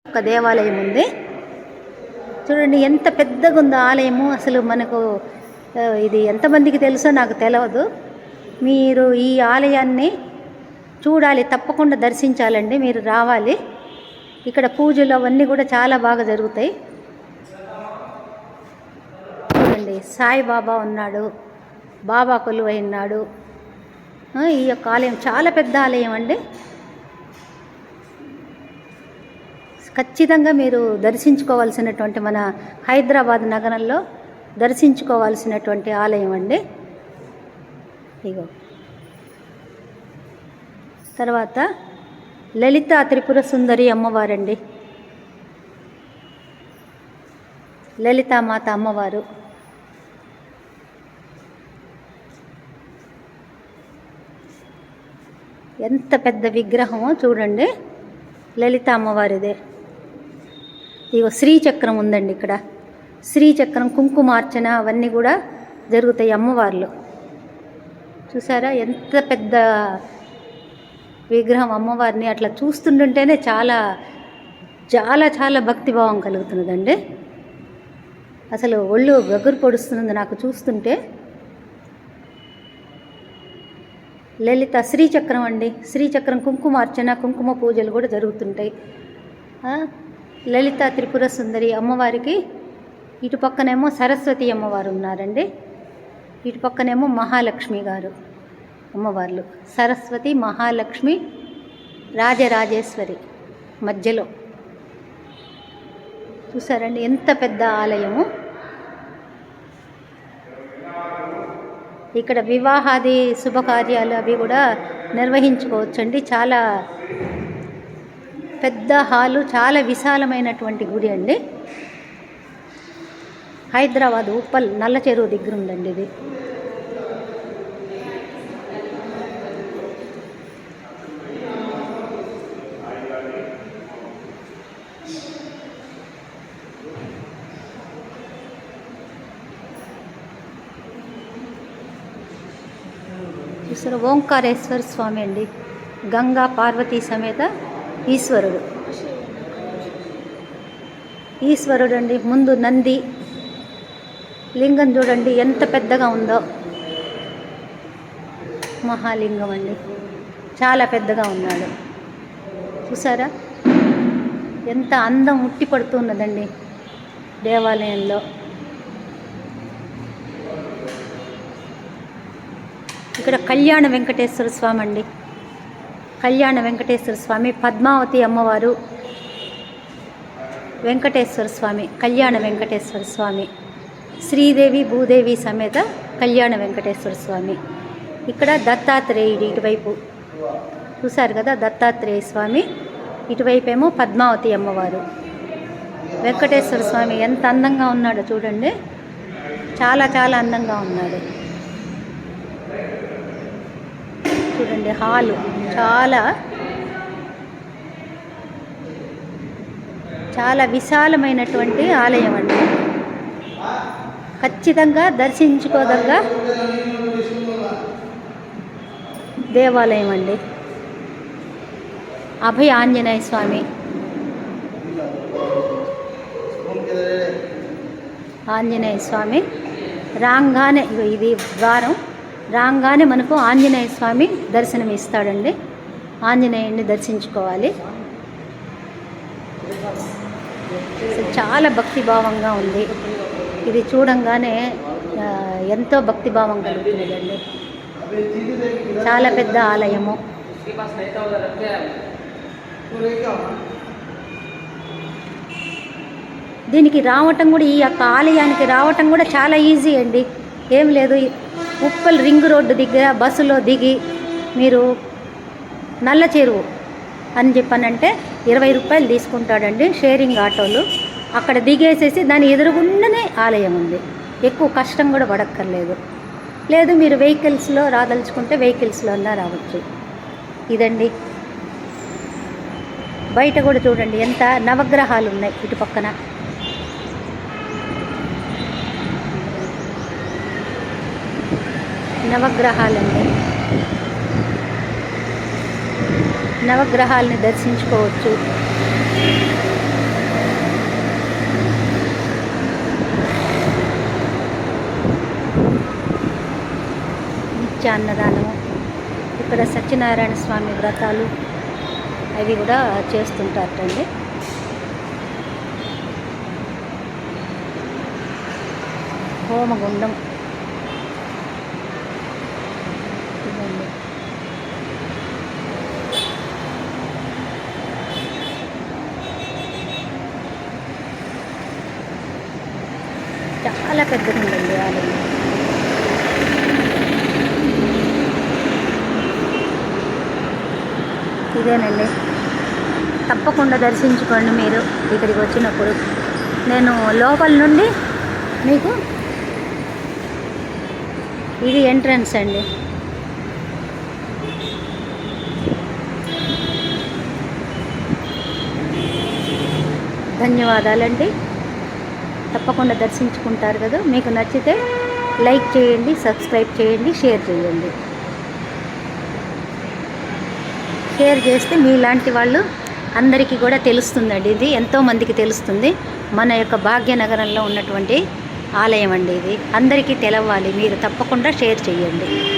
ఒక దేవాలయం ఉంది చూడండి, ఎంత పెద్దగా ఉందో ఆలయము. అసలు మనకు ఇది ఎంతమందికి తెలుసో నాకు తెలియదు. మీరు ఈ ఆలయాన్ని చూడాలి, తప్పకుండా దర్శించాలండి. మీరు రావాలి. ఇక్కడ పూజలు అవన్నీ కూడా చాలా బాగా జరుగుతాయి. చూడండి, సాయిబాబా ఉన్నాడు, బాబా కొలువై ఉన్నాడు. ఈ యొక్క ఆలయం చాలా పెద్ద ఆలయం అండి. ఖచ్చితంగా మీరు దర్శించుకోవాల్సినటువంటి, మన హైదరాబాద్ నగరంలో దర్శించుకోవాల్సినటువంటి ఆలయం అండి. ఇగో తర్వాత లలిత త్రిపుర సుందరి అమ్మవారండి, లలితామాత అమ్మవారు. ఎంత పెద్ద విగ్రహమో చూడండి, లలిత అమ్మవారిదే. ఇగో శ్రీచక్రం ఉందండి ఇక్కడ. శ్రీచక్రం, కుంకుమార్చన అవన్నీ కూడా జరుగుతాయి అమ్మవార్లు. చూసారా ఎంత పెద్ద విగ్రహం అమ్మవారిని. అట్లా చూస్తుంటుంటేనే చాలా చాలా చాలా భక్తిభావం కలుగుతున్నదండి. అసలు ఒళ్ళు గగురు పొడుస్తున్నది నాకు చూస్తుంటే. లలిత శ్రీచక్రం అండి, శ్రీచక్రం, కుంకుమార్చన, కుంకుమ పూజలు కూడా జరుగుతుంటాయి. లలిత త్రిపుర సుందరి అమ్మవారికి ఇటు పక్కనేమో సరస్వతి అమ్మవారు ఉన్నారండి, ఇటు పక్కనేమో మహాలక్ష్మి గారు అమ్మవార్లు. సరస్వతి, మహాలక్ష్మి, రాజరాజేశ్వరి మధ్యలో. చూసారండి ఎంత పెద్ద ఆలయము. ఇక్కడ వివాహాది శుభకార్యాలు అవి కూడా నిర్వహించుకోవచ్చండి. చాలా పెద్ద హాలు, చాలా విశాలమైనటువంటి గుడి అండి. హైదరాబాద్ ఉప్పల్ నల్ల చెరువు దగ్గర ఉందండి ఇది. చూసారా, ఓంకారేశ్వర స్వామి అండి, గంగా పార్వతీ సమేత ఈశ్వరుడు. ఈశ్వరుడు అండి. ముందు నంది లింగం చూడండి ఎంత పెద్దగా ఉందో. మహాలింగం అండి, చాలా పెద్దగా ఉన్నాడు. చూసారా ఎంత అందం ఉట్టి పడుతున్నదండి దేవాలయంలో. ఇక్కడ కళ్యాణ వెంకటేశ్వర స్వామి అండి, కళ్యాణ వెంకటేశ్వర స్వామి, పద్మావతి అమ్మవారు, వెంకటేశ్వర స్వామి, కళ్యాణ వెంకటేశ్వర స్వామి, శ్రీదేవి భూదేవి సమేత కళ్యాణ వెంకటేశ్వర స్వామి. ఇక్కడ దత్తాత్రేయుడు ఇటువైపు చూశారు కదా, దత్తాత్రేయ స్వామి. ఇటువైపు ఏమో పద్మావతి అమ్మవారు. వెంకటేశ్వర స్వామి ఎంత అందంగా ఉన్నాడో చూడండి, చాలా చాలా అందంగా ఉన్నాడు. చూడండి హాలు చాలా చాలా విశాలమైనటువంటి ఆలయం అండి. ఖచ్చితంగా దర్శించుకోదగ్గ దేవాలయం అండి. అభయ ఆంజనేయ స్వామి, ఆంజనేయ స్వామి రాగానే ఇది ద్వారం, రాగానే మనకు ఆంజనేయ స్వామి దర్శనం ఇస్తాడండి. ఆంజనేయుడిని దర్శించుకోవాలి. చాలా భక్తిభావంగా ఉంది ఇది. చూడంగానే ఎంతో భక్తిభావం కలుగుతుందండి. చాలా పెద్ద ఆలయము. దీనికి రావటం కూడా, ఈ యొక్క ఆలయానికి రావటం కూడా చాలా ఈజీ అండి. ఏం లేదు, ఉప్పల్ రింగ్ రోడ్డు దగ్గర బస్సులో దిగి మీరు నల్ల చెరువు అని చెప్పానంటే 20 రూపాయలు తీసుకుంటాడండి షేరింగ్ ఆటోలు. అక్కడ దిగేసేసి దాని ఎదురుగుండానే ఆలయం ఉంది. ఎక్కువ కష్టం కూడా పడక్కర్లేదు. లేదు మీరు వెహికల్స్లో రాదలుచుకుంటే వెహికల్స్లో అన్నా రావచ్చు. ఇదండి. బయట కూడా చూడండి ఎంత నవగ్రహాలు ఉన్నాయి ఇటు పక్కన. నవగ్రహాలండి, నవగ్రహాలని దర్శించుకోవచ్చు. అన్నదానము, ఇక్కడ సత్యనారాయణ స్వామి వ్రతాలు అవి కూడా చేస్తుంటారటండి. హోమగుండం ఇదండి. చాలా పెద్దగా ఉందండి ఆలయం. ఇదేనండి, తప్పకుండా దర్శించుకోండి మీరు ఇక్కడికి వచ్చినప్పుడు. నేను లోపల నుండి మీకు ఇది ఎంట్రన్స్ అండి. ధన్యవాదాలండి. తప్పకుండా దర్శించుకుంటారు కదా. మీకు నచ్చితే లైక్ చేయండి, సబ్స్క్రైబ్ చేయండి, షేర్ చేయండి. షేర్ చేస్తే మీలాంటి వాళ్ళు అందరికీ కూడా తెలుస్తుందండి. ఇది ఎంతోమందికి తెలుస్తుంది. మన యొక్క భాగ్యనగరంలో ఉన్నటువంటి ఆలయం అండి ఇది. అందరికీ తెలవాలి. మీరు తప్పకుండా షేర్ చేయండి.